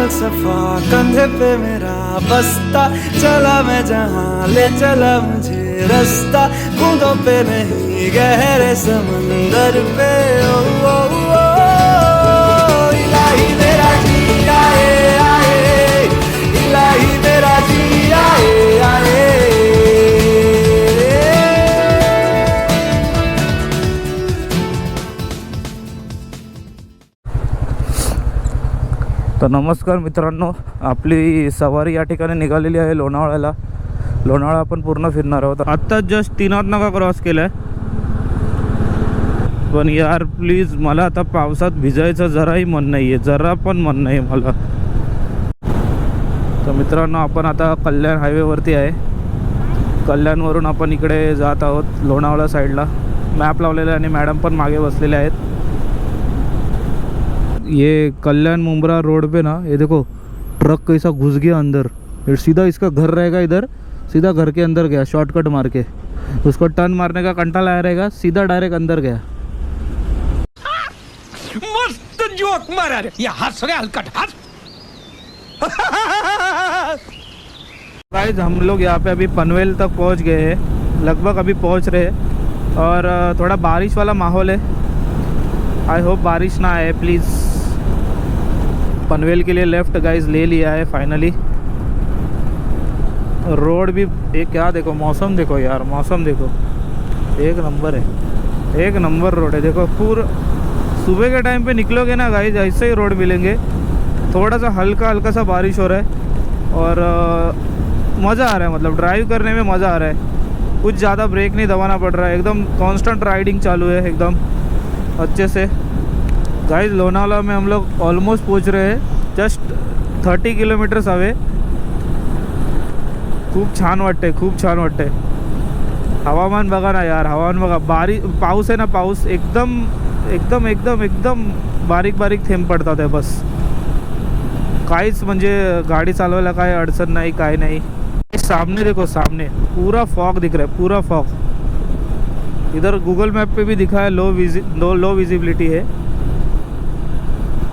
फलसफा कंधे पे मेरा बस्ता, चला मैं जहाँ ले चला मुझे रास्ता, बूंदों पे नहीं गहरे समंदर पे। ओ, ओ, ओ, इलाही मेरा जी आए आए, इलाही मेरा जी आए आए। तर नमस्कार मित्रांनो, आपली सवारी या ठिकाणी निघालेली आहे लोणावळ्याला. लोणावळा आपण पूर्ण फिरणार आहोत. आत्ता जस्ट 3 नाका क्रॉस केला आहे. पण यार प्लीज, मला आता पावसात भिजायचं जराही मन नाही आहे, जरा पण मन नाही मला. तर मित्रांनो, आपण आता कल्याण हायवेवरती आहे. कल्याणवरून आपण इकडे जात आहोत लोणावळा साईडला. मॅप लावलेला आहे आणि मॅडम पण मागे बसलेले आहेत. ये कल्याण मुंब्रा रोड पे ना, ये देखो ट्रक कैसा घुस गया अंदर. सीधा इसका घर रहेगा इधर, सीधा घर के अंदर गया शॉर्टकट मार के. उसको टर्न मारने का कंटा लाया रहेगा, सीधा डायरेक्ट अंदर गया. मस्त जोक मारा रे, ये हंस रे हलकट हंस. गाइस, हम लोग यहाँ पे अभी पनवेल तक पहुँच गए हैं, लगभग अभी पहुँच रहे हैं. और थोड़ा बारिश वाला माहौल है. आई होप बारिश ना आए प्लीज़. पनवेल के लिए लेफ़्ट गाइस ले लिया है फाइनली. रोड भी एक, क्या देखो मौसम, देखो यार मौसम देखो, एक नंबर है, एक नंबर रोड है. देखो पूरा सुबह के टाइम पे निकलोगे ना गाइस, ऐसे ही रोड मिलेंगे. थोड़ा सा हल्का हल्का सा बारिश हो रहा है और मज़ा आ रहा है, मतलब ड्राइव करने में मज़ा आ रहा है. कुछ ज़्यादा ब्रेक नहीं दबाना पड़ रहा है, एकदम कांस्टेंट राइडिंग चालू है एकदम अच्छे से. गाइस, लोनावला में हम लोग ऑलमोस्ट पहुंच रहे हैं, जस्ट 30 किलोमीटर्स अवे. खूप छान वाटते, खूप छान वाटते. हवामान बघा ना यार, हवामान बघा. पाऊस आहे ना, पाऊस एकदम एकदम एकदम एकदम बारीक बारीक थेंब पडतात आहे बस. काहीच म्हणजे गाडी चालवायला काय अडचण नाही, काय नाही. सामने देखो, सामने पूरा फॉग दिख रहा है, पूरा फॉग. इधर गूगल मैप पे भी दिखा है लो विजिबिलिटी है.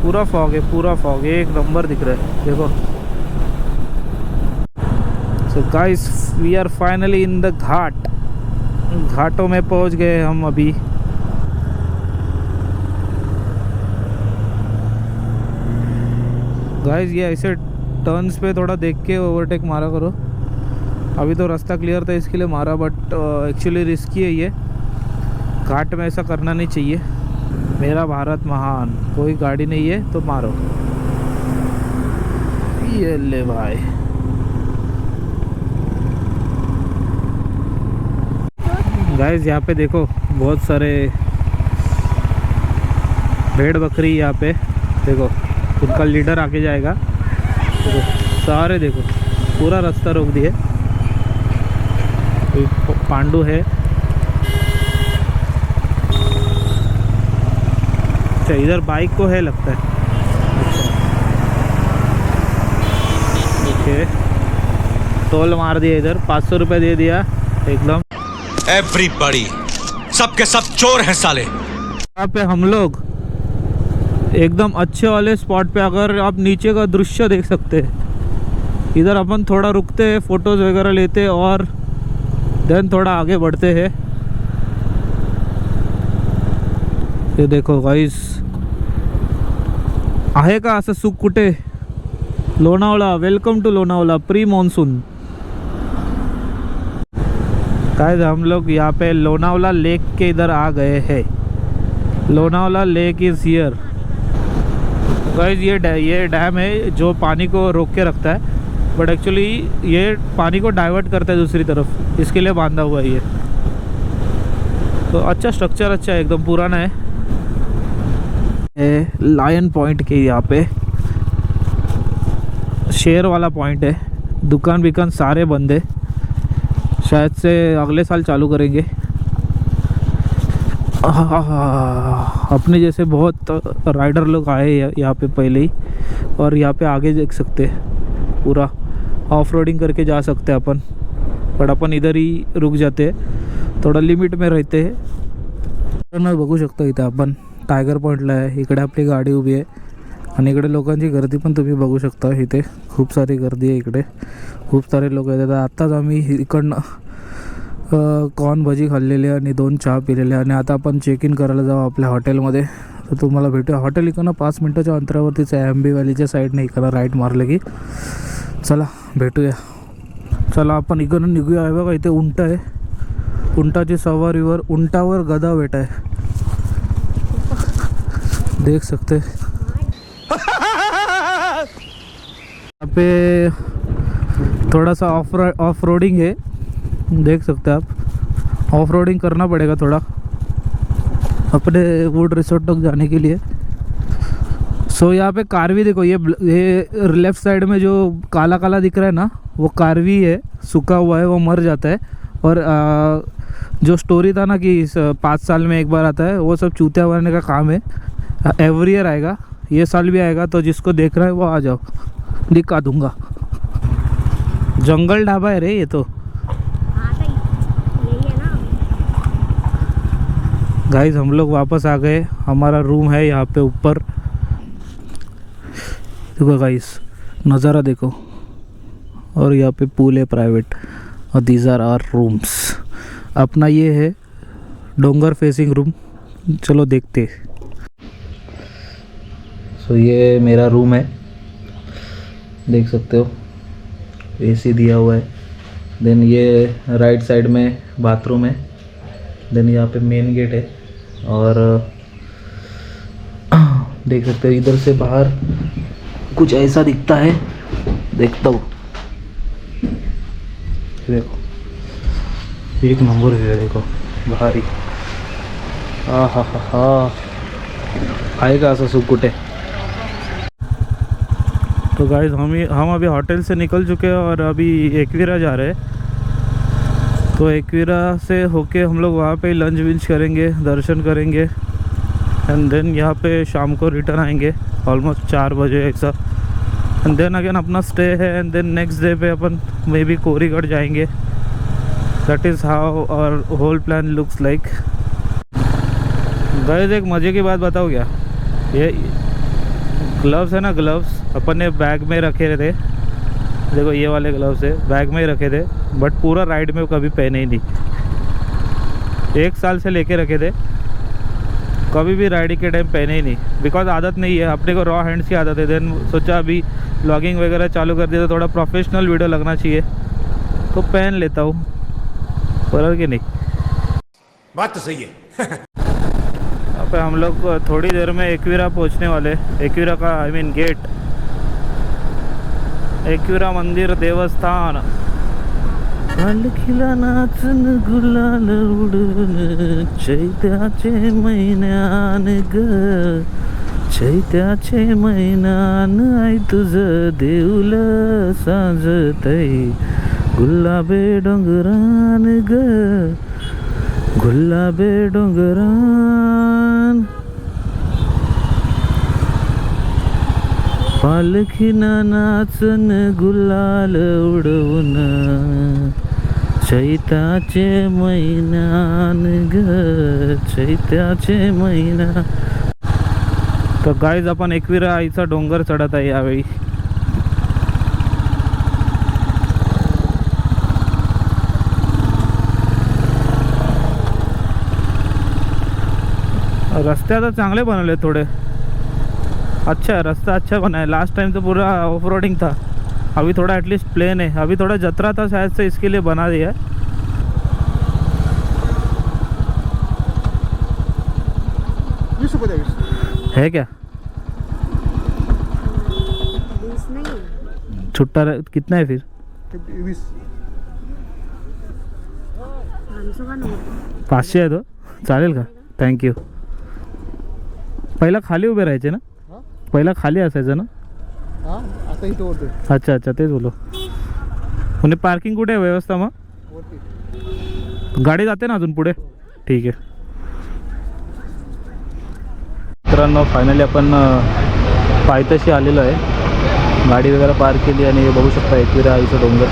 पूरा फॉग है, पूरा फॉग, एक नंबर दिख रहा है देखो. So guys, we are finally in the ghat. घाटों में पहुंच गए हम अभी. गाइस, ये ऐसे टर्न्स पे थोड़ा देख के ओवरटेक मारा करो. अभी तो रास्ता क्लियर था इसके लिए मारा, बट एक्चुअली रिस्की है ये. घाट में ऐसा करना नहीं चाहिए. मेरा भारत महान, कोई गाड़ी नहीं है तो मारो. ये ले भाई. गाइस, यहाँ पे देखो बहुत सारे भेड़ बकरी. यहाँ पे देखो, उनका लीडर आके जाएगा. देखो सारे, देखो पूरा रास्ता रोक दिए. पांडू है. अच्छा, इधर बाइक को है लगता है. ओके, टोल मार दिया इधर, 500 रुपये दे दिया एकदम. एवरीबॉडी, सबके सब चोर हैं साले. यहाँ पे हम लोग एकदम अच्छे वाले स्पॉट पे, अगर आप नीचे का दृश्य देख सकते हैं, इधर अपन थोड़ा रुकते हैं, फ़ोटोज़ वगैरह लेते हैं और देन थोड़ा आगे बढ़ते हैं. ये देखो गाइस, आहे का असं सुख कुठे. Lonavala, welcome to Lonavala pre monsoon. Guys, हम लोग यहाँ पे लोनावला लेक के इधर आ गए हैं. लोनावला लेक इज़ हियर. गाइस, ये डैम है जो पानी को रोक के रखता है, बट एक्चुअली ये पानी को डाइवर्ट करता है दूसरी तरफ, इसके लिए बांधा हुआ है ये. तो अच्छा स्ट्रक्चर, अच्छा है, एकदम पुराना है. लायन पॉइंट के यहाँ पे शेर वाला पॉइंट है. दुकान बिकान सारे बंद है, शायद से अगले साल चालू करेंगे. अपने जैसे बहुत राइडर लोग आए यहाँ पे पहले ही, और यहाँ पे आगे देख सकते हैं पूरा ऑफ रोडिंग करके जा सकते हैं अपन. बट अपन इधर ही रुक जाते हैं, थोड़ा लिमिट में रहते हैं. बघू शकतो इथं आपण टायगर पॉईंटला आहे. इकडे आपली गाडी उभी आहे आणि इकडे लोकांची गर्दी पण तुम्ही बघू शकता. इथे खूप सारी गर्दी आहे इकडे, खूप सारे लोक येतात. आत्ताच आम्ही इकडनं कॉर्न भजी खाल्लेली आणि 2 चहा पिलेले आणि आता आपण चेक इन करायला जाऊ आपल्या हॉटेलमध्ये. तर तुम्हाला भेटूया हॉटेल इकडनं 5 मिनटाच्या अंतरावरतीच आहे. आंबे व्हॅलीच्या साईडने इकडं राईट मारले की चला भेटूया. चला आपण इकडनं निघूया. आहे बघा इथे उंट आहे, उंटाची सवारीवर उंटावर गधा बैठा है, देख सकते. यहाँ पे थोड़ा सा ऑफ रोडिंग है, देख सकते हैं आप. ऑफ रोडिंग करना पड़ेगा थोड़ा अपने वुड रिसोर्ट तक जाने के लिए. सो यहाँ पे कारवी देखो, ये लेफ्ट साइड में जो काला काला दिख रहा है ना, वो कारवी है, सूखा हुआ है, वो मर जाता है. और जो स्टोरी था ना कि 5 साल में एक बार आता है, वो सब चूतिया मारने का काम है. एवरी ईयर आएगा, ये साल भी आएगा. तो जिसको देख रहा है वो आ जाओ, दिखा दूंगा. जंगल ढाबा है रे ये तो. गाइस हम लोग वापस आ गए. हमारा रूम है यहाँ पे ऊपर. देखो गाइस नज़ारा देखो, और यहाँ पे पूल है प्राइवेट, और दीज आर आवर रूम्स. अपना ये है डोंगर फेसिंग रूम. चलो देखते. सो ये मेरा रूम है, देख सकते हो, एसी दिया हुआ है. देन ये राइट साइड में बाथरूम है. देन यहाँ पे मेन गेट है, और देख सकते हो इधर से बाहर कुछ ऐसा दिखता है. देखता हूँ, देखो एक नंबर है. देखो भारी, हा आएगा ऐसा सुख कुटे. तो गाइस हम अभी होटल से निकल चुके हैं और अभी एक्वीरा जा रहे हैं. तो एक्वीरा से होके हम लोग वहाँ पे लंच विंच करेंगे, दर्शन करेंगे, एंड देन यहाँ पे शाम को रिटर्न आएंगे ऑलमोस्ट 4 बजे ऐसा. एंड देन अगेन अपना स्टे है, एंड देन नेक्स्ट डे पे अपन मे बी कोरीगढ़ जाएंगे. That is how our whole plan looks like. Guys एक मज़े की बात बताओ क्या, ये ग्लव्स है ना, ग्लव्स अपन ने बैग में रखे थे. देखो ये वाले ग्लव्स है, बैग में ही रखे थे, बट पूरा राइड में कभी पहने ही नहीं. 1 साल से लेके रखे थे, कभी भी राइडिंग के टाइम पहने ही नहीं, बिकॉज आदत नहीं है अपने को, रॉ हैंड्स की आदत है. देन सोचा अभी व्लॉगिंग वगैरह चालू कर दिया तो थोड़ा प्रोफेशनल वीडियो लगना चाहिए, तो पहन लेता हूँ. पर कि नहीं, बात तो सही है. यहाँ पे हम लोग थोड़ी देर में एक्वीरा पहुँचने वाले. एक्वीरा का आई मीन गेट, एकविरा मंदिर देवस्थान. पालखीला नाचन गुलाल उडून चैत्याचे महिन्यान ग, चैत्याचे महिन्यान आई तुझं देऊल साजतय गुलाबे डोंगरान ग, गुलाबे डोंगरान. पालखीना नाचन गुलाल उडवून चैत्याचे महिन्यान ग, चैत्याचे महिना. तर गाईज आपण एकविरा आईचा डोंगर चढत आहे यावेळी. रस्ते आता चांगले बनवले थोडे. अच्छा रास्ता अच्छा बना है. लास्ट टाइम तो पूरा ऑफ रोडिंग था, अभी थोड़ा एटलीस्ट प्लेन है. अभी थोड़ा जतरा था शायद से, इसके लिए बना दिया है. क्या छुट्टा कितना है फिर? 500 आहे तो. चालेल का? थँक्यू. पहिला खाली उभे राहायचे ना, पहिला खाली असायचं ना. आता इथं होते. अच्छा अच्छा तेच बोलो. म्हणजे पार्किंग कुठे आहे व्यवस्था मग? गाडी जाते ना अजून पुढे? ठीक आहे. मित्रांनो फायनली आपण पायथ्याशी आलेलो आहे. गाडी वगैरे पार्क केली आणि हे बघू शकता एकविरा आईचं डोंगर.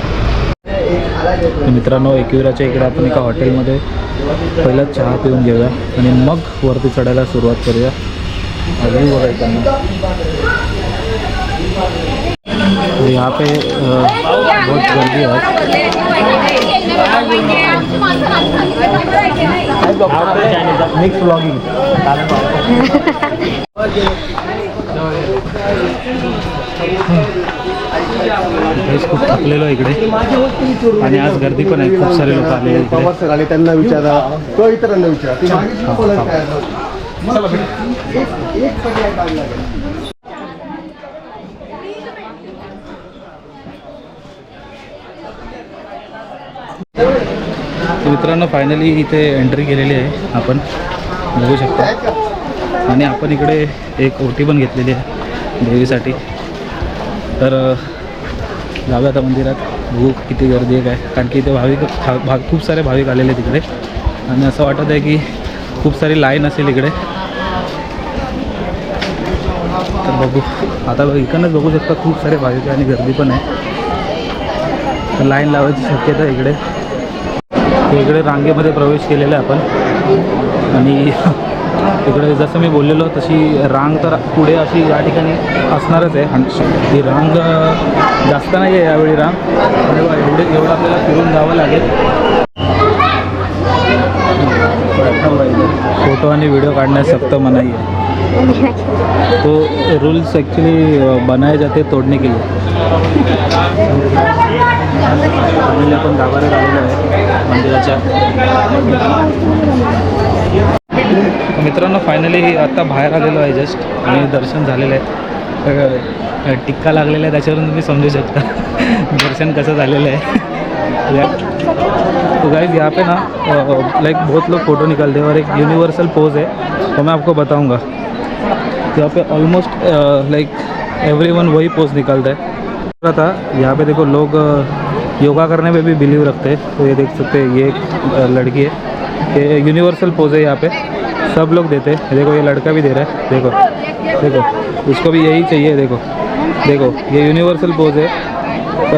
मित्रांनो एकविराच्या इकडे आपण एका हॉटेलमध्ये पहिला चहा पिऊन घेऊया आणि मग वरती चढायला सुरुवात करूया. अजून बघायचं यहाँ पे बहुत गर्दी है। मिक्स ब्लॉगिंग खूप थकलेलो इकडे आणि आज गर्दी पण आहे, खूप सारे लोक आले इकडे. आले त्यांना विचारा किंवा इतरांना विचारा. मित्रांनो फायनली इथे एंट्री केलेली आहे, आपण बघू शकता. आणि आपण इकडे एक ओटी पण घेतलेली आहे देवीसाठी. तर जाऊया आता मंदिरात, बघू किती गर्दी आहे काय, कारण की इथे खूप सारे भाविक आलेले आहेत तिकडे. आणि असं वाटत आहे की खूप सारी लाईन असेल इकडे. तर बघू आता, इकडनंच बघू शकता खूप सारे भाविक आहे आणि गर्दी पण आहे. तर लाईन लावायची शक्यता आहे इकडे. इकडे रांगेमध्ये प्रवेश केलेला आहे आपण. आणि इकडे जसं मी बोललेलो तशी रांग तर पुढे अशी या ठिकाणी असणारच आहे. ही रांग जास्त नाही आहे यावेळी रांग, एवढं आपल्याला फिरून जावं लागेल. फोटो आणि व्हिडिओ काढण्यास सक्त मनाई आहे. तो रूल्स एक्चुअली बनाए जाते तोडने के लिए. आपण गाभाऱ्यात आलेलो आहे मंदिराच्या. मित्रांनो फायनली आता बाहेर आलेलो आहे जस्ट, आणि दर्शन झालेलं आहे. टिक्का लागलेला आहे, त्याच्यावरून तुम्ही समजू शकता दर्शन कसं झालेलं आहे. तो गाइस यहाँ पे ना लाइक बहुत लोग फ़ोटो निकालते हैं और एक यूनिवर्सल पोज है, तो मैं आपको बताऊंगा. यहाँ पे ऑलमोस्ट लाइक एवरीवन वही पोज निकालता है. था यहाँ पे देखो लोग योगा करने में भी बिलीव रखते हैं. तो ये देख सकते हैं, ये एक लड़की है, ये यूनिवर्सल पोज है, यहाँ पे सब लोग देते हैं. देखो ये लड़का भी दे रहा है, देखो देखो उसको भी यही चाहिए. देखो देखो ये यूनिवर्सल पोज है.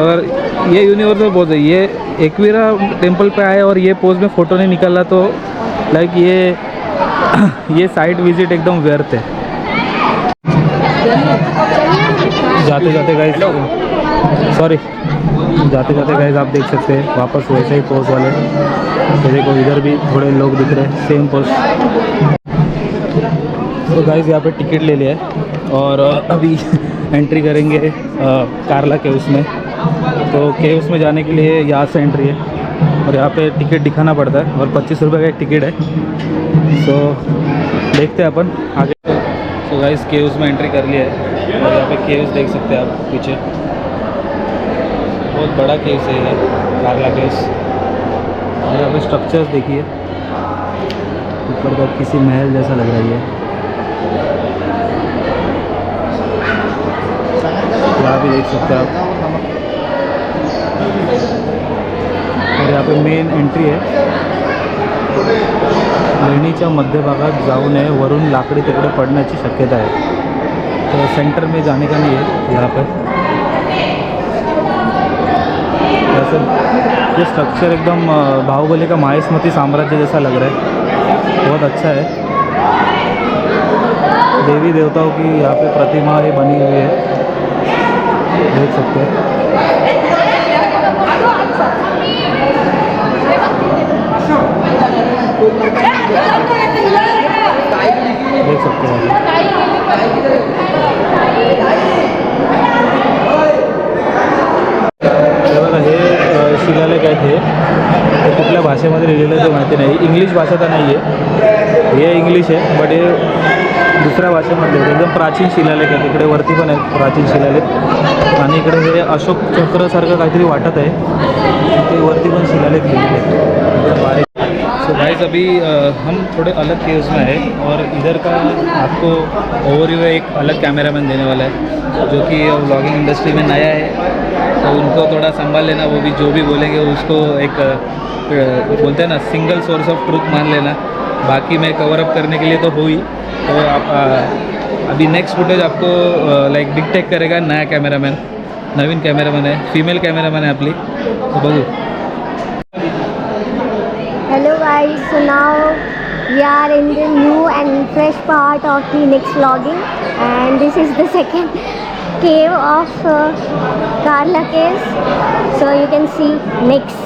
और ये यूनिवर्सल पोज है, ये एकवीरा टेम्पल पे आए और ये पोज में फ़ोटो नहीं निकाला तो लाइक ये साइट विजिट एकदम व्यर्थ है. जाते जाते गाइस आप देख सकते हैं वापस वैसे ही पोज वाले. तो देखो इधर भी थोड़े लोग दिख रहे हैं, सेम पोज. तो गाइस यहाँ पे टिकट ले लिया है और अभी एंट्री करेंगे कारला केव्स में. तो केव्स में जाने के लिए यहाँ से एंट्री है और यहाँ पे टिकट दिखाना पड़ता है और 25 रुपये का एक टिकट है. सो देखते हैं अपन आगे. तो गाइस केव्स में एंट्री कर लिया है और यहाँ पे केव्स देख सकते हैं आप पीछे. बहुत बड़ा केव्स है ये कारला केव्स. और यहाँ पे स्ट्रक्चर्स देखिए, ऊपर तक किसी महल जैसा लग रहा है ये. यहाँ भी देख सकते हैं आप. और यहाँ पे मेन एंट्री आहे. लेणीच्या मध्यभागात जाऊ नये, वरून लाकडी तिकडे पडण्याची शक्यता आहे. तो सेंटर में जाने का नहीं है यहाँ पे. वैसे ये स्ट्रक्चर एकदम बाहुबली का माहिष्मती साम्राज्य जैसा लग रहा है, बहुत अच्छा है. देवी देवताओं की यहाँ पे प्रतिमा ही बनी हुई है, देख सकते हैं. देख सकते हैं हे शिलालेख आहेत. हे कुठल्या भाषेमध्ये लिहिलेलं आहे ते माहिती नाही. इंग्लिश भाषा तर नाही आहे, हे इंग्लिश आहे बट हे दुसऱ्या भाषेमध्ये एकदम प्राचीन शिलालेख आहे. इकडे वरती पण आहेत प्राचीन शिलालेख आणि इकडे हे अशोक चक्रसारखं काहीतरी वाटत आहे. ते वरती पण शिलालेख लिहिलेले आहेत. तो गाइस अभी हम थोड़े अलग केव्स में है और इधर का आपको ओवरव्यू एक अलग कैमरामैन देने वाला है जो कि व्लॉगिंग इंडस्ट्री में नया है. तो उनको थोड़ा संभाल लेना, वो भी जो भी बोलेंगे उसको एक बोलते हैं ना सिंगल सोर्स ऑफ ट्रूथ मान लेना. बाकी मैं कवर अप करने के लिए तो हो ही. तो आप अभी नेक्स्ट फुटेज आपको लाइक डिक्टेक्ट करेगा नया कैमरामैन, नवीन कैमरामैन है, फीमेल कैमरामैन है आपली. तो बघू. Hello guys, so now we are in the new and fresh part of the next vlogging, and this is the second cave of Karla caves. So you can see next.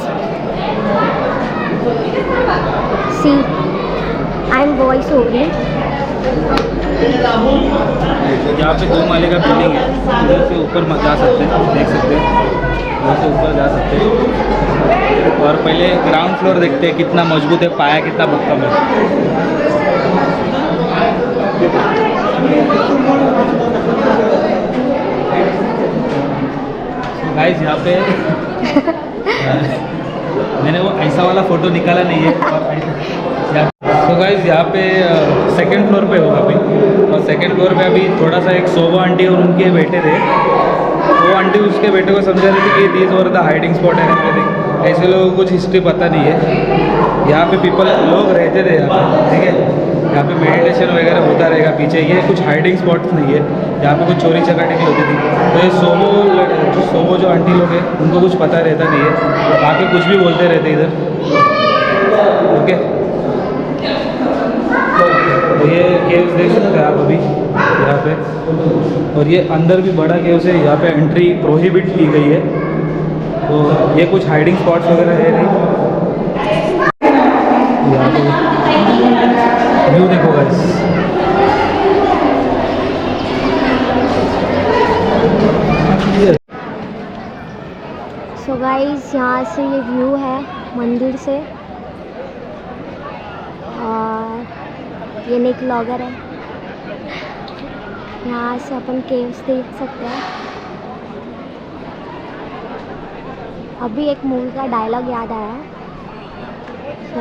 See, I'm voice over. यहाँ पे 2 माले का building है, उधर से ऊपर जा सकते हैं, देख सकते हैं, उधर से ऊपर जा सकते हैं। और पहले ग्राउंड फ्लोर देखते हैं कितना मजबूत है, पाया कितना भक्कम है। गाइस यहाँ पे मैंने वो ऐसा वाला फ़ोटो निकाला नहीं है। और तो गाइस यहाँ पे सेकंड फ्लोर पे होगा अभी, और सेकंड फ्लोर पे अभी थोड़ा सा एक सोबा आंटी और उनके बेटे थे, वो आंटी उसके बेटे को समझा रही थी कि these were the hiding spot है एवरीथिंग। ऐसे लोगों को कुछ हिस्ट्री पता नहीं है। यहाँ पे लोग रहते थे यहाँ पे, ठीक है। यहाँ पे मेडिटेशन वगैरह होता रहेगा पीछे, ये कुछ हाइडिंग स्पॉट्स नहीं है। यहाँ पे कुछ चोरी चकाटी भी होती थी। तो ये सोबो जो आंटी लोग हैं उनको कुछ पता रहता नहीं है, आके कुछ भी बोलते रहते इधर, ओके। तो ये केव्स देख सकते हैं आप अभी यहाँ पे, और ये अंदर भी बड़ा केव्स है, यहाँ पे एंट्री प्रोहिबिट की गई है। तो ये कुछ हाइडिंग स्पॉट्स वगैरह है नहीं। यहाँ पे व्यू देखो गाइस, सो गाइस यहाँ से ये व्यू है मंदिर से, और ये नेक व्लॉगर है। यहाँ से अपन केव्स देख सकते हैं। अभी एक मूवी का डायलॉग याद आया, so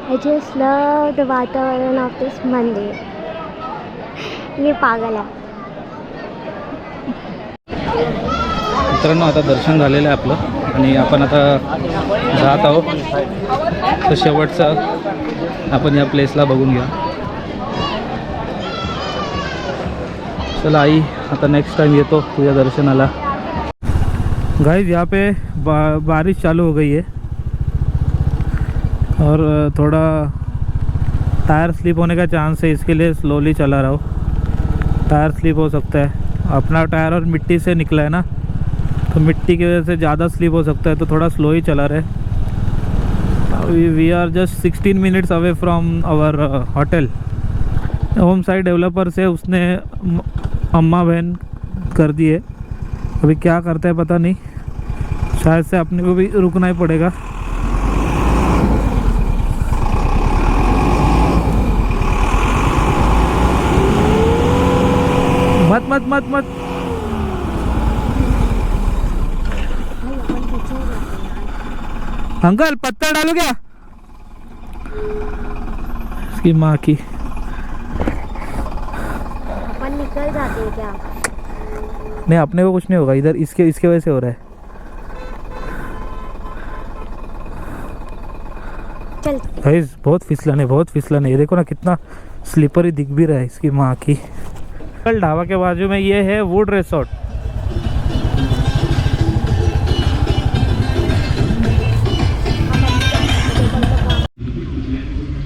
I just love the वातावरण ऑफ दिस मंदिर। ये पागल है। मित्रांनो आता दर्शन झालेलं आहे आपलं, आणि आपण आता जात आहोत, तर शेवटचं आपण या प्लेसला बघून घ्या। चला आई, आता नेक्स्ट टाइम येतो तुझ्या दर्शनाला। गाइस यहाँ पे बारिश चालू हो गई है, और थोड़ा टायर स्लिप होने का चांस है, इसके लिए स्लोली चला रहा हूँ। टायर स्लिप हो सकता है, अपना टायर और मिट्टी से निकला है ना, तो मिट्टी की वजह से ज़्यादा स्लिप हो सकता है, तो थोड़ा स्लो ही चला रहे। We are just 16 minutes away from our hotel. Home site developer से उसने अम्मा बहन कर दी है, अभी क्या करता है पता नहीं, शायद से अपने को भी रुकना ही पड़ेगा। मत मत मत मत अंकल, पत्थर डालो क्या? इसकी माँ की। अपन निकल जाते हैं क्या? नहीं, अपने को कुछ नहीं होगा, इधर इसके वजह से हो रहा है। चल भाई बहुत फिसलन है, ये देखो ना कितना स्लीपरी दिख भी रहा है इसकी माँ की। कल ढाबा के बाजू में ये है वुड रिसोर्ट।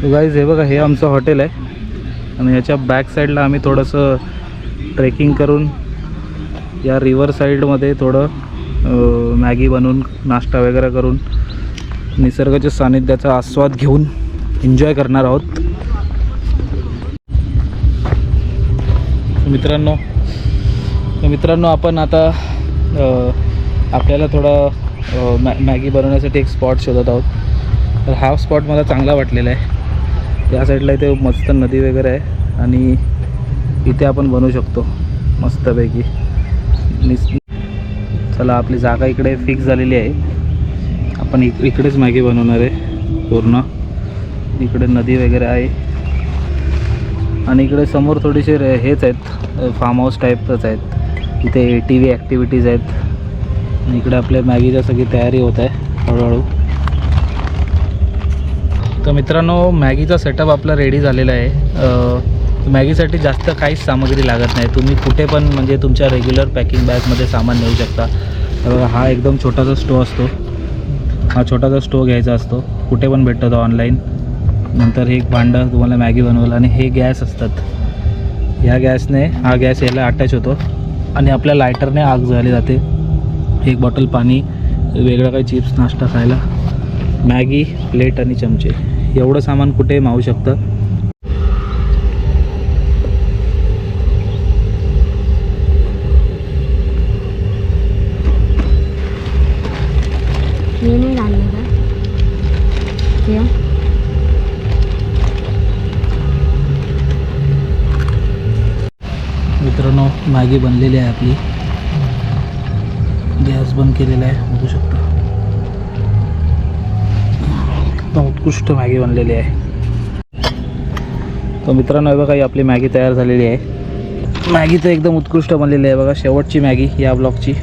तो गाइस हे बघा, हे आमचं हॉटेल आहे, आणि याच्या बॅक साईडला आम्ही थोडंसं ट्रेकिंग करून या रिवर साईडमध्ये थोडं मॅगी बनवून नाश्ता वगैरे करून निसर्गाच्या सानिध्याचा आस्वाद घेऊन एन्जॉय करणार आहोत। मित्रांनो आपण आता आपल्याला थोडा मॅगी बनवण्यासाठी एक स्पॉट शोधत आहोत। तर हा स्पॉट मला चांगला वाटलेला आहे। या साईडला इथे मस्त नदी वगैरे आहे, आणि इथे आपण बनवू शकतो मस्तपैकी। चला, आपली जागा इकडे फिक्स झालेली आहे, आपण इकडेच मॅगी बनवणार आहे पूर्ण। इकडे नदी वगैरे आहे, आणि इकडे समोर थोडेसे हेच आहेत, फार्म हाऊस टाईपच आहेत। इथे ATV ॲक्टिव्हिटीज आहेत, आणि इकडे आपल्या मॅगीची सगळी तयारी होत आहे हळूहळू। तर मित्रांनो, मॅगीचा सेटअप आपला रेडी झालेला आहे। मॅगीसाठी जास्त काहीच सामग्री लागत नाही, तुम्ही कुठे पण म्हणजे तुमच्या रेग्युलर पॅकिंग बॅगमध्ये सामान नेऊ शकता। बघा, हा एकदम छोटासा स्टोव असतो, हा छोटासा स्टोव घ्यायचा असतो, कुठे पण भेटतो तो ऑनलाईन। नंतर हे एक भांडं तुम्हाला मॅगी बनवायला, आणि हे गॅस असतात, ह्या गॅसने हा गॅस याला अटॅच होतो, आणि आपल्या लायटरने आग झाली जाते. एक बॉटल पाणी, वेगळं काही चिप्स नाश्ता खायला, मॅगी, प्लेट आणि चमचे, एवढं सामान कुठेही मावू शकतं. ये नहीं डालने का क्या? मित्रांनो, मॅगी बनलेली आहे आपली. गॅस बंद केलेला आहे, बघू शकता. एकदम उत्कृष्ट मॅगी बनलेली आहे. तर मित्रांनो, हे बघा, ही आपली मॅगी तयार झालेली आहे. मॅगी तर एकदम उत्कृष्ट बनलेली आहे बघा. शेवटची मॅगी या ब्लॉगची.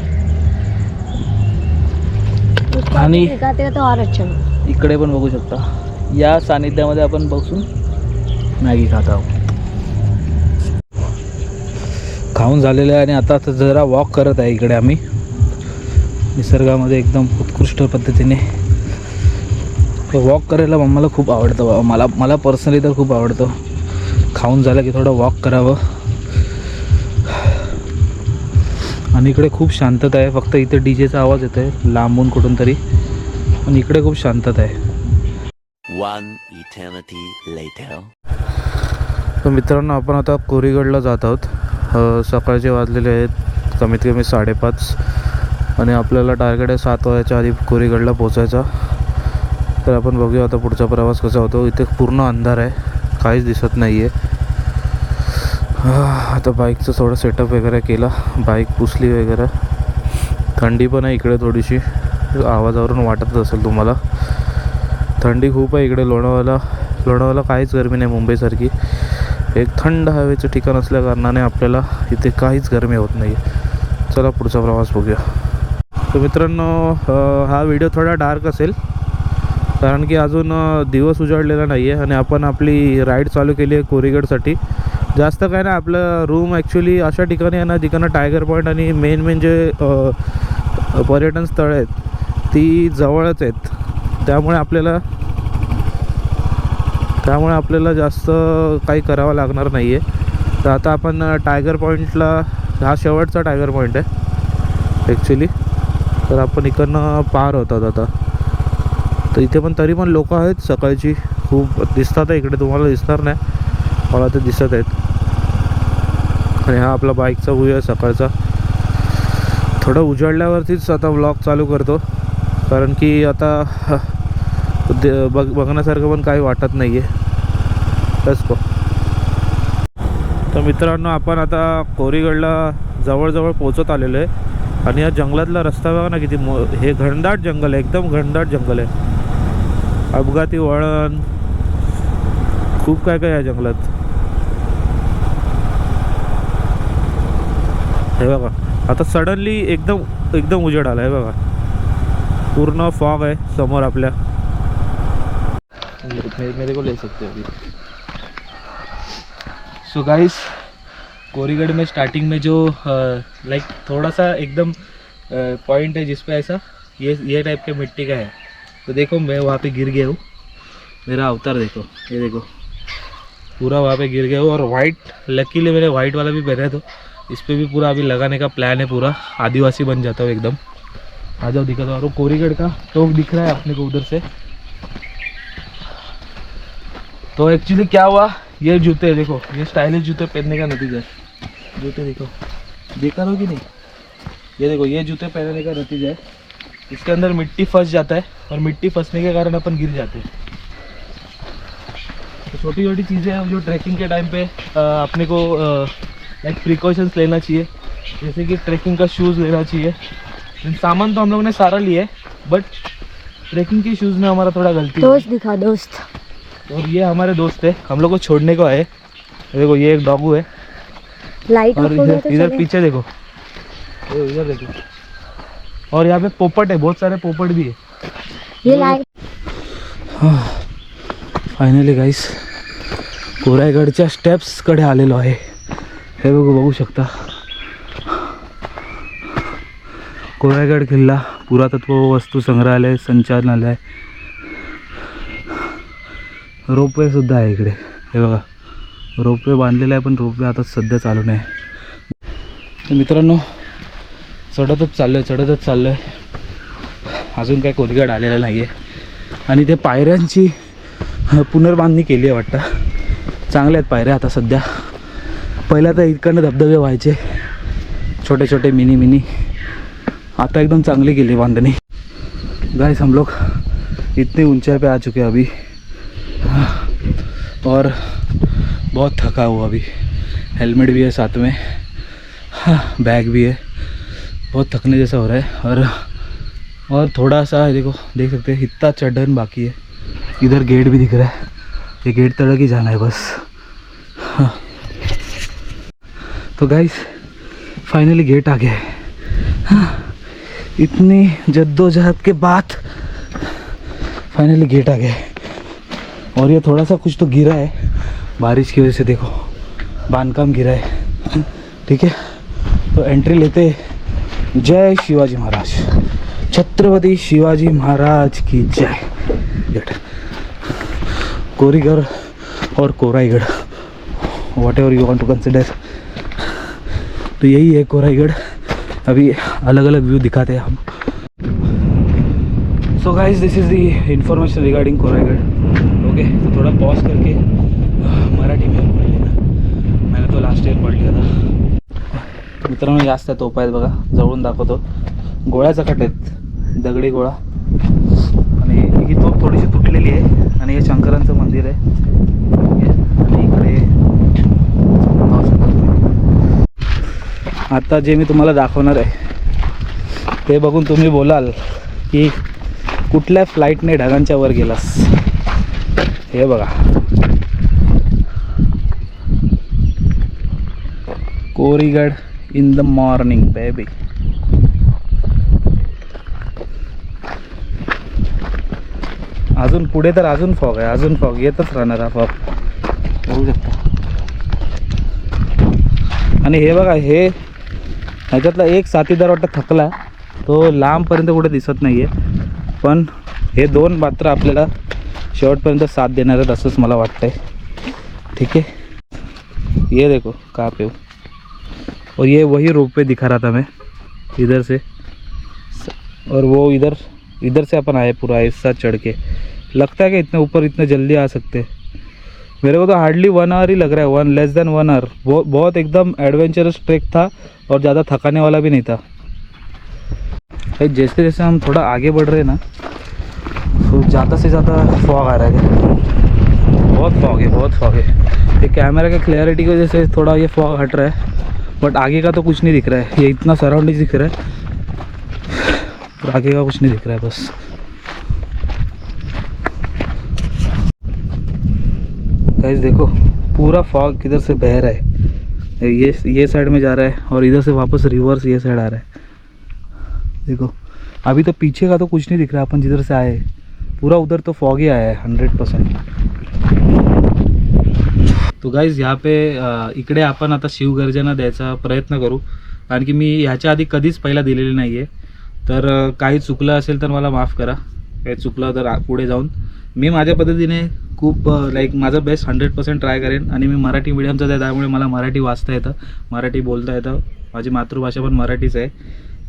आणि तो और अच्छा. इकडे पण बघू शकता, या सानिध्यामध्ये आपण बसून मॅगी खात आहोत. खाऊन झालेलं आहे आणि आता जरा वॉक करत आहे इकडे आम्ही निसर्गामध्ये एकदम उत्कृष्ट पद्धतीने. वॉक करायला मम्माला खूप आवडतं. मला पर्सनली तर खूप आवडतं. खाऊन झालं की थोडं वॉक करावं. आणि इकडे खूप शांतता आहे. फक्त इथे डीजेचा आवाज येतो आहे लांबून कुठून तरी, पण इकडे खूप शांतता आहे. One eternity later. तर मित्रांनो, आपण आता कोरीगडला जात आहोत. सकाळचे वाजलेले आहेत कमीत कमी 5:30 आणि आपल्याला टार्गेट आहे 7 वाजायच्या आधी कोरीगडला पोचायचा. तर आपण बघूया आता पुढचा प्रवास कसा होतो. इथे पूर्ण अंधार आहे, काहीच दिसत नाही आहे. आता बाईकचं थोडं सेटअप वगैरे केला, बाईक पुसली वगैरे. थंडी पण आहे इकडे थोडीशी, आवाजावरून वाटत असेल तुम्हाला. थंडी खूप आहे इकडे. लोणावळ्याला काहीच गरमी नाही मुंबईसारखी. एक थंड हवेचं ठिकाण असल्या कारणाने आपल्याला इथे काहीच गरमी होत नाही. चला पुढचा प्रवास बघूया. तर मित्रांनो, हा व्हिडिओ थोडा डार्क असेल कारण की अजून दिवस उजाडलेला नाही आहे आणि आपण आपली राईड चालू केली आहे कोरीगडसाठी. जास्त काय ना, आपलं रूम ॲक्च्युली अशा ठिकाणी आहे ना जिकडनं टायगर पॉईंट आणि मेन जे पर्यटन स्थळं आहेत ती जवळच आहेत. त्यामुळे आपल्याला जास्त काही करावं लागणार नाही आहे. तर आता आपण टायगर पॉईंटला, हा शेवटचा टायगर पॉईंट आहे ॲक्च्युली. तर आपण इकडनं पार होतात आता. तर इथे पण तरी पण लोक आहेत सकाळची, खूप दिसतात आहे इकडे. तुम्हाला दिसणार नाही, मला ते दिसत आहेत. आणि हा आपला बाईकचा व्ह्यू आहे सकाळचा. थोडं उजाडल्यावरतीच आता व्लॉग चालू करतो कारण की आता बघण्यासारखं पण काही वाटत नाही आहे. बस बघ. तर मित्रांनो, आपण आता कोरीगडला जवळजवळ पोचत आलेलो आहे. आणि या जंगलातला रस्ता बघा ना किती हे घनदाट जंगल आहे, एकदम घनदाट जंगल आहे. अपघाती वळण, खूप काय काय या जंगलात. हे बघा, आता सडनली एकदम उजेड आला आहे बघा. पूर्ण फॉग आहे समोर आपल्या. मेरे को ले सकते हो अभी. सो गाइस, कोरीगढ़ में स्टार्टिंग में जो लाइक थोड़ा सा एकदम पॉइंट है जिसपे ऐसा ये टाइप के मिट्टी का है. तो देखो मैं वहाँ पे गिर गया हूँ. मेरा अवतार देखो, ये देखो पूरा वहाँ पे गिर गया हूँ. और वाइट, लकीली मैंने वाइट वाला भी पहना है. तो इस पर भी पूरा अभी लगाने का प्लान है. पूरा आदिवासी बन जाता हूँ एकदम. आ जाओ, दिखा दो. और कोरीगढ़ का टोक दिख रहा है अपने को उधर से. तो एक्चुअली क्या हुआ, ये जूते देखो, ये स्टाइलिश जूते पहनने का नतीजा है. जूते देखो, देखा हो कि नहीं, ये देखो, ये जूते पहनने का नतीजा है. इसके अंदर मिट्टी फंस जाता है और मिट्टी फंसने के कारण अपन गिर जाते हैं. तो छोटी छोटी चीज़ें हैं जो ट्रैकिंग के टाइम पे अपने को लाइक प्रिकॉशंस लेना चाहिए. जैसे कि ट्रैकिंग का शूज़ लेना चाहिए. सामान तो हम लोगों ने सारा लिया है, बट ट्रैकिंग के शूज़ में हमारा थोड़ा गलती. दोस्त दिखा, दोस्त. और ये हमारे दोस्त है, हम लोग को छोड़ने को आए. देखो, ये एक डॉगू है. लाइट और इधर पीछे देखो, इधर देखो. और यहाँ पे पोपट है, बहुत सारे पोपट भी है. ये लाइट. फायनली गाईस, कोरायगडच्या स्टेप्सकडे आलेलो आहे. हे बघू शकता, कोरायगड किल्ला, पुरातत्व वस्तू संग्रहालय, संचालनालय, रोपवे सुद्धा आहे इकडे. हे बघा, रोपवे बांधलेला आहे पण रोपवे आता सध्या चालू नाही. तर मित्रांनो चढतच चाललो आहे. अजून काय कोरीगाड आलेला नाही आहे. आणि ते पायऱ्यांची पुनर्बांधणी केली आहे वाटतं. चांगल्या आहेत पायऱ्या आता सध्या. पहिल्या तर इकडनं धबधबे व्हायचे छोटे छोटे मिनी. आता एकदम चांगली केली बांधणी. गाइस हम लोग इतनी ऊंचाई पे आ चुके हैं अभी और बहुत थका हुआ अभी. हेलमेट भी है साथ में, बैग भी है. बहुत थकने जैसा हो रहा है. और थोड़ा सा देखो, देख सकते हैं इतना चढ़न बाकी है. इधर गेट भी दिख रहा है. ये गेट तक ही जाना है बस. तो गाइस फाइनली गेट आ गया है. इतनी जद्दोजहद के बाद फाइनली गेट आ गया है. और ये थोड़ा सा कुछ तो गिरा है बारिश की वजह से. देखो बांधकाम गिरा है. ठीक है, तो एंट्री लेते. जय शिवाजी महाराज, छत्रपति शिवाजी महाराज की जय. गेट कोरीगढ़ और Koraigad, whatever you want to consider. तो यही है कोराईगढ़. अभी अलग अलग व्यू दिखाते हैं हम. So guys this is the information regarding Koraigad. Okay, तो थोड़ा पॉज करके मराठी में पढ़ लेना. मैंने तो लास्ट ईयर पढ़ लिया था. मित्रांनो जास्त तोपा आहेत बघा, जवळून दाखवतो. गोळ्याचा कट आहेत, दगडी गोळा. आणि ही तोप थोडीशी तुटलेली आहे. आणि हे शंकरांचं मंदिर आहे. आणि इकडे पाहू शकता तुम्ही. आता जे मी तुम्हाला दाखवणार आहे ते बघून तुम्ही बोलाल की कुठल्या फ्लाईटने ढगांच्या वर गेलास. हे बघा, कोरीगढ़ इन द मॉर्निंग बेबी. अजून पुढे तर अजून फॉग आहे, अजून फॉग येतच राहणार हा फॉग. बघू शकता. आणि हे बघा, हे ह्याच्यातला एक साथीदार वाटतं थकला. तो लांबपर्यंत कुठे दिसत नाही आहे, पण हे दोन मात्र आपल्याला शेवटपर्यंत साथ देणार आहेत असंच मला वाटतंय. ठीक है, ये देखो कहाँ पे हो. और ये वही रोपवे दिखा रहा था मैं इधर से. और वो इधर से अपन आए पूरा ऐसा चढ़ के. लगता है कि इतने ऊपर इतने जल्दी आ सकते हैं. मेरे को तो हार्डली 1 आवर ही लग रहा है, लेस देन 1 आवर. बहुत एकदम एडवेंचरस ट्रैक था और ज़्यादा थकाने वाला भी नहीं था. जैसे जैसे हम थोड़ा आगे बढ़ रहे हैं ना, तो ज़्यादा से ज़्यादा फॉग आ रहा है. बहुत फॉग है. ये कैमरा का क्लैरिटी की वजह से थोड़ा ये फॉग हट रहा है, बट आगे का तो कुछ नहीं दिख रहा है. ये इतना सराउंडिंग दिख रहा है और आगे का कुछ नहीं दिख रहा है बस. गाइस देखो, पूरा फॉग किधर से बह रहा है. ये साइड में जा रहा है और इधर से वापस रिवर्स ये साइड आ रहा है. देखो अभी तो पीछे का तो कुछ नहीं दिख रहा. अपन जिधर से आए पूरा उधर तो फॉग ही आया है 100%. तो गाइज यहाँ पे इकडे आपण आता शिवगर्जना द्यायचा प्रयत्न करू. कारण की मी ह्याच्या आधी कधीच पहिला दिलेली नाही आहे. तर काही चुकलं असेल तर मला माफ़ करा. काही चुकलं तर पुढे जाऊन मी माझ्या पद्धतीने खूप माझं बेस्ट 100% ट्राय करेन. आणि मी मराठी मीडियमचा आहे, त्यामुळे मला मराठी वाचता येतं, मराठी बोलता येतं. माझी मातृभाषा पण मराठीच आहे.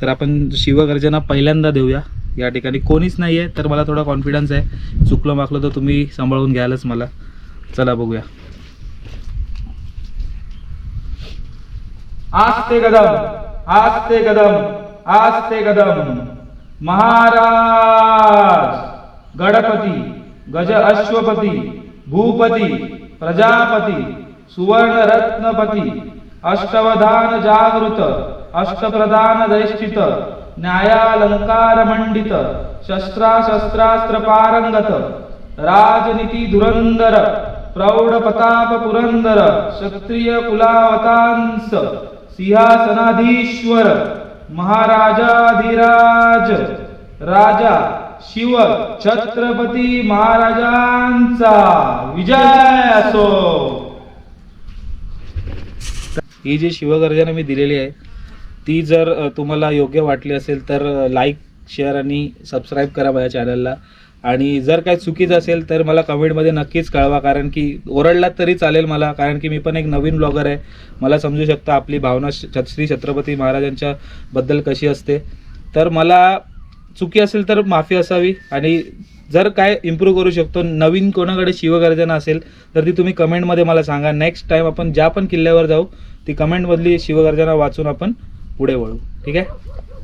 तर आपण शिवगर्जना पहिल्यांदा देऊया. या ठिकाणी कोणीच नाही आहे, तर मला थोडा कॉन्फिडन्स आहे. चुकलं मागलं तर तुम्ही सांभाळून घ्यालच मला. चला बघूया. आस्ते कदम, आस्ते कदम, आस्ते कदम. महाराज गणपती, गज अश्वपती, भूपती, प्रजापती, सुवर्ण रत्नपती, अष्टवधान जागृत, अष्टप्रधान दैष्ठित, न्यायालंकार मंडित, शस्त्रास्त्र पारंगत, राजनीती धुरंधर, प्रौढ प्रताप पुरंदर, क्षत्रिय कुलावतांस, सिंहासनाधीश्वर, महाराजाधिराज, राजा शिव छत्रपती महाराजांचा विजय असो. ही जी शिवगर्जना मी दिलेली आहे ती जर तुम्हाला योग्य वाटली असेल तर लाईक, शेअर आणि सबस्क्राईब करा माझ्या चॅनलला. आणि जर काय चुकीचं असेल तर मला कमेंटमध्ये नक्कीच कळवा, कारण की ओरडलात तरी चालेल मला, कारण की मी पण एक नवीन ब्लॉगर आहे. मला समजू शकतं आपली भावना श्री छत्रपती महाराजांच्या बद्दल कशी असते. तर मला चुकी असेल तर माफी असावी, आणि जर काय इम्प्रूव्ह करू शकतो, नवीन कोणाकडे शिवगर्जना असेल तर ती तुम्ही कमेंटमध्ये मला सांगा. नेक्स्ट टाईम आपण ज्या पण किल्ल्यावर जाऊ ती कमेंटमधली शिवगर्जना वाचून आपण पुढे वळू. ठीक आहे.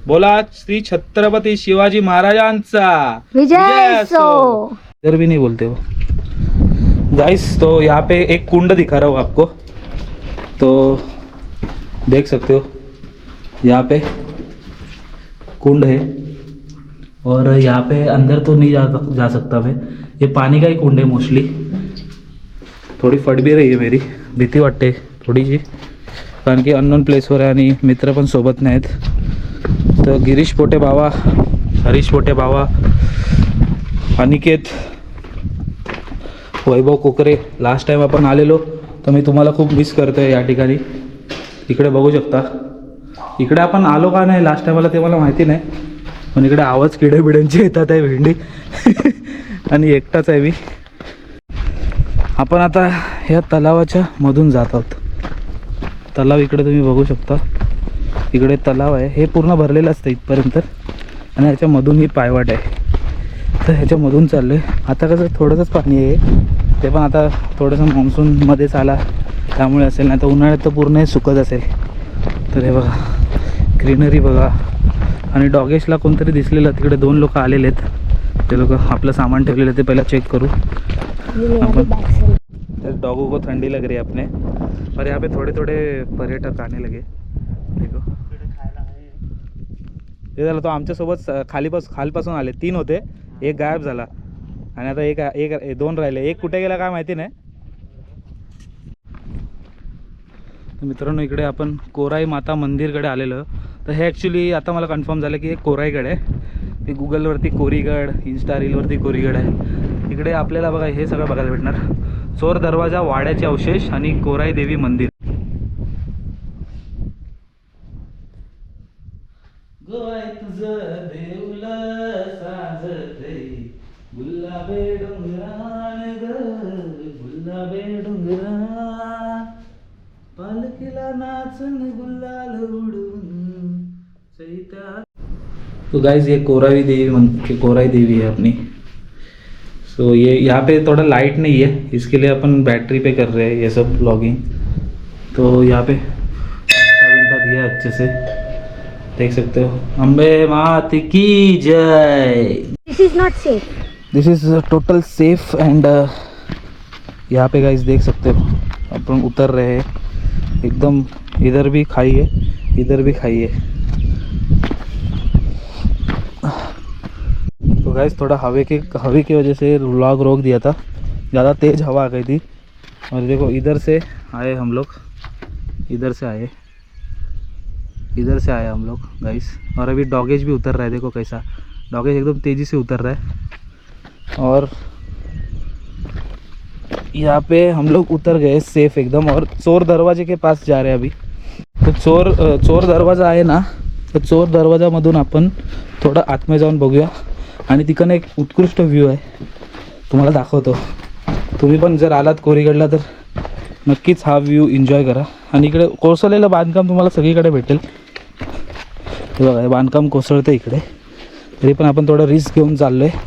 बोला श्री छत्रपती शिवाजी महाराजांचा विजय असो. इधर भी नहीं बोलते हो गाइस. तो यहाँ पे एक कुंड दिखा रहा हूँ आपको, तो देख सकते हो यहाँ पे कुंड है, और यहाँ पे अंदर तो नहीं जा सकता मैं. ये पानी का ही कुंड है मोस्टली. थोडी फट भी रही है मेरी, भीती वाटते थोडीशी, कारण की अननोन प्लेसवर आहे आणि मित्र पण सोबत नाहीत. तर गिरीश पोटे बाबा, हरीश पोटे बाबा, अनिकेत, वैभव कोकरे, लास्ट टाइम आपण आलेलो तर मी तुम्हाला खूप मिस करतोय या ठिकाणी. इकडे बघू शकता. इकडे आपण आलो का नाही लास्ट टाइमला ते मला माहिती नाही, पण इकडे आवाज किडेबिड्यांचे येतात आहे, भेंडी आणि एकटाच आहे मी. आपण आता ह्या तलावाच्या मधून जात आहोत. तलाव इकडे तुम्ही बघू शकता. इकडे तलाव आहे, हे पूर्ण भरलेलं असतं इथपर्यंत, आणि ह्याच्यामधून ही पायवाट आहे. तर ह्याच्यामधून चाललं आहे. आता कसं थोडंसंच पाणी आहे, ते पण आता थोडंसं मान्सूनमध्येच आला त्यामुळे असेल, नाही तर उन्हाळ्यात तर पूर्ण हे सुकत असेल. तर हे बघा ग्रीनरी बघा. आणि डॉगेशला कोणतरी दिसलेलं, तिकडे 2 लोक आलेले आहेत. ते लोक आपलं सामान ठेवलेलं ते पहिला चेक करू आपण. डॉगों को ठंडी लग रही है अपने, और यहाँ पे थोड़े थोड़े पर्यटक आने लगे. देखो हे झालं, तो आमच्यासोबत खालपासून आले. 3 होते, एक गायब झाला, आणि आता एक 2 राहिले. एक कुठे गेला काय माहिती नाही. तर मित्रांनो इकडे आपण कोराई माता मंदिरकडे आलेलो. तर हे ॲक्च्युली आता मला कन्फर्म झालं की हे कोराईगड आहे. ते गुगलवरती कोरीगड, इंस्टा रीलवरती कोरीगड आहे. इकडे आपल्याला बघा हे सगळं बघायला भेटणार. चोर दरवाजा, वाड्याचे अवशेष आणि कोराई देवी मंदिर. गोवाई तुझं देऊलं साजते, गुलाबे डोंगरान ग, गुलाबे डोंगरा, पालखीला नाचन गुलाल उडून चैत्या. तो गाइस ये कोराई देवी है अपनी. तो ये यहाँ पे थोड़ा लाइट नहीं है, इसके लिए अपन बैटरी पे कर रहे हैं ये सब ब्लॉगिंग. तो यहाँ पे घंटा दिया अच्छे से, देख सकते हो. अम्बे मात की जय. This is not safe. This is total safe. And यहाँ पे गाइस देख सकते हो अपन उतर रहे हैं एकदम. इधर भी खाई है, इधर भी खाई है. तो गाइस थोड़ा हवे की वजह से व्लॉग रोक दिया था, ज़्यादा तेज़ हवा आ गई थी. और देखो इधर से आए हम लोग, इधर से आए हम लोग गाइस. और अभी डॉगेज भी उतर रहा है. देखो कैसा डॉगेज एकदम तेज़ी से उतर रहा है. और यहाँ पे हम लोग उतर गए सेफ एकदम, और चोर दरवाजे के पास जा रहे हैं अभी. तो चोर दरवाजा आहे ना, तर चोर दरवाजामधून आपण थोडं आतमध्ये जाऊन बघूया. आणि तिकडनं एक उत्कृष्ट व्ह्यू आहे, तुम्हाला दाखवतो. तुम्ही पण जर आलात कोरीगडला तर नक्कीच हा व्ह्यू एन्जॉय करा. आणि इकडे कोसळलेलं बांधकाम तुम्हाला सगळीकडे भेटेल. हे बघा हे बांधकाम कोसळतं इकडे, तरी पण आपण थोडं रिस्क घेऊन चाललो आहे.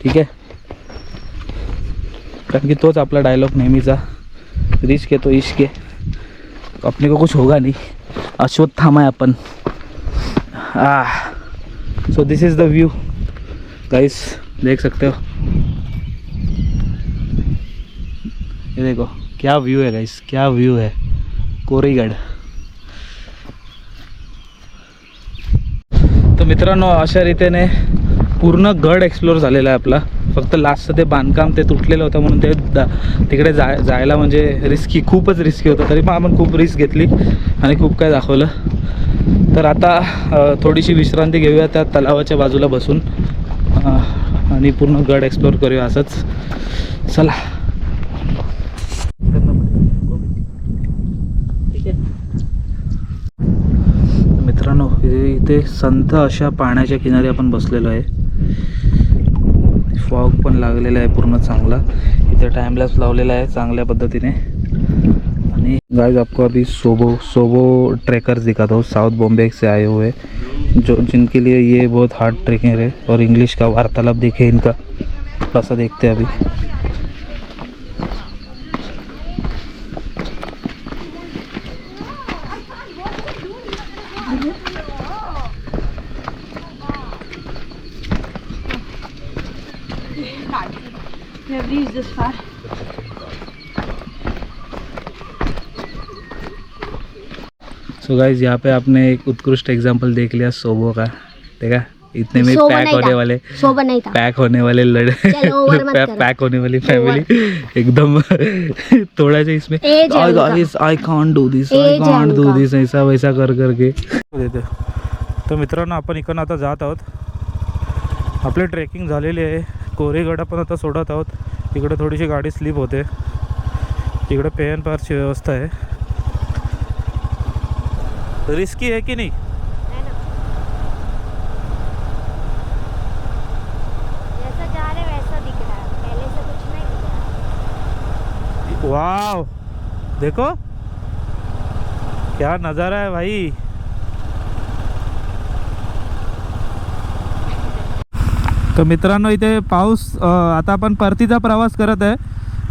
ठीक आहे, कारण की तोच आपला डायलॉग नेहमीचा, रिस्क है तो इश्क है, अपने को कुछ होगा नहीं. अश्वत्थामा है अपन. So this is the view guys, देख सकते हो. ये देखो क्या व्यू है गाइस, क्या व्यू है कोरीगड. तर मित्रांनो अशा रीतीने पूर्ण गड एक्सप्लोर झालेला आहे आपला. फक्त लास्टचं ते बांधकाम ते तुटलेलं होतं म्हणून ते तिकडे जायला म्हणजे रिस्की, खूपच रिस्की होतं. तरी पण आपण खूप रिस्क घेतली आणि खूप काय दाखवलं. तर आता थोडीशी विश्रांती घेऊया त्या तलावाच्या बाजूला बसून, आणि पूर्ण गड एक्सप्लोर करूया असंच. चला. मित्रांनो इथे संथ अशा पाण्याच्या किनारी आपण बसलेलो आहे. फॉग पण लागलेला आहे पूर्ण चांगला. इथे टाइमलॅप्स लावलेला आहे चांगल्या पद्धतीने. आणि गाइस आपको अभी सोबो ट्रैकर्स दिखाता हूँ, साउथ बॉम्बे से आए हुए जो जिनके लिए ये बहुत हार्ड ट्रेकिंग है. और इंग्लिश का वार्तालाप देखे इनका, थोड़ा सा देखते हैं अभी. We have reached this far. So guys यहाँ पे आपने एक उत्कृष्ट एग्जांपल देख लिया सोबो का. देखा इतने में पैक होने वाले सोबो नहीं था, पैक होने वाले पैक होने वाली फैमिली एकदम थोड़ा सा इसमें आई कांट डू दिस ऐसा वैसा कर करके देते. तर मित्रांनो आपण इकडनं आता जात आहोत. आपली ट्रेकिंग झालेली आहे. कोरेगड आपण आता सोडत आहोत. इकडे थोडीशी गाडी स्लिप होते. इकडे पे एन पारची व्यवस्था आहे. रिस्की है कि नहीं? जैसा जा रहे वैसा दिख रहा है, पहले से कुछ नहीं दिख रहा. वाव देखो क्या नज़ारा है भाई. तर मित्रांनो इथे पाऊस आता आपण परतीचा प्रवास करत आहे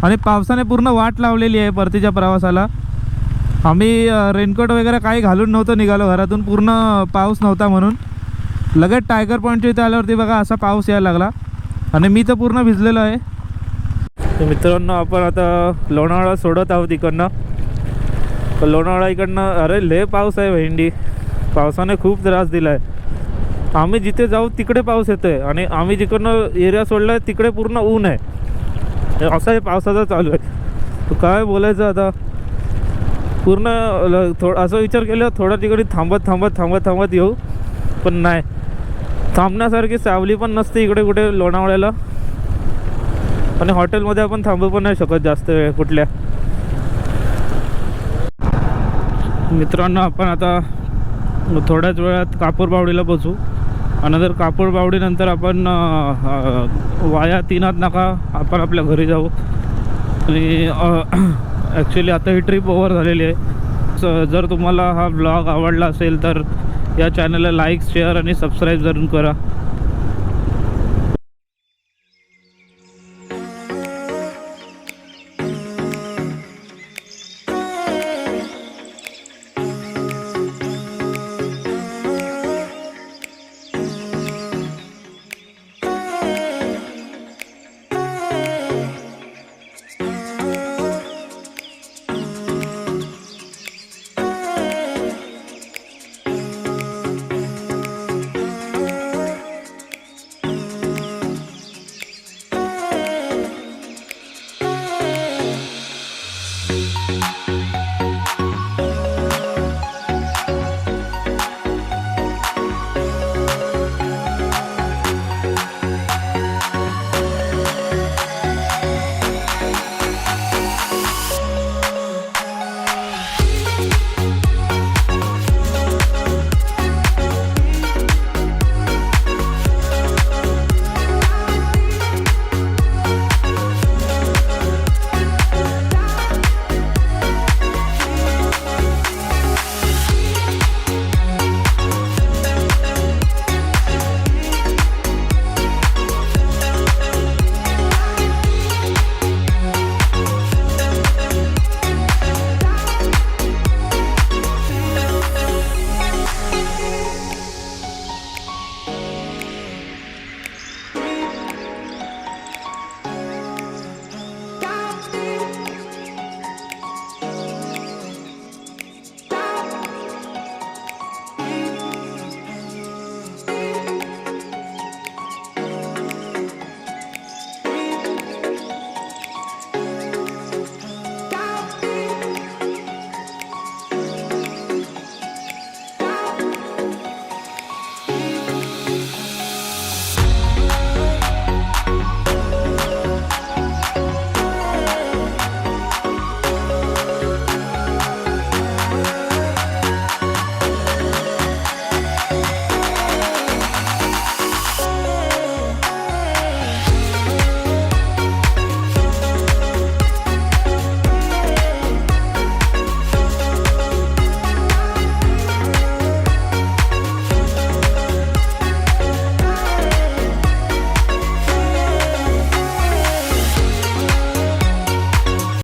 आणि पावसाने पूर्ण वाट लावलेली आहे परतीच्या प्रवासाला. आम्ही रेनकोट वगैरे काही घालून नव्हतं निघालो घरातून, पूर्ण पाऊस नव्हता म्हणून. लगेच टायगर पॉईंटच्या इथे आल्यावरती बघा असा पाऊस यायला लागला आणि मी तर पूर्ण भिजलेलो आहे. तर मित्रांनो आपण आता लोणावळा सोडत आहोत इकडनं. तर लोणावळा इकडनं अरे लय पाऊस आहे भेंडी. पावसाने खूप त्रास दिला आहे. आम्ही जिथे जाऊ तिकडे पाऊस येतो आहे आणि आम्ही जिकडनं एरिया सोडला आहे तिकडे पूर्ण ऊन आहे. असं हे पावसाचं चालू आहे. तर काय बोलायचं आता. पूर्ण असं विचार केला थोडा तिकडे थांबत येऊ, पण नाही. थांबण्यासारखी सावली पण नसते इकडे कुठे लोणावळ्याला. आणि हॉटेलमध्ये आपण थांबू पण नाही शकत जास्त वेळ कुठल्या. मित्रांनो आपण आता थोड्याच वेळात कापूरबावडीला पोचू. आणि नंतर कापूरबावडीनंतर आपण वाया तीनाथ नाका आपण आपल्या घरी जाऊ. आणि ॲक्च्युली आता ही ट्रिप ओव्हर झालेली आहे. जर तुम्हाला हा ब्लॉग आवडला असेल तर या चॅनलला लाईक शेअर आणि सबस्क्राईब जरूर करा.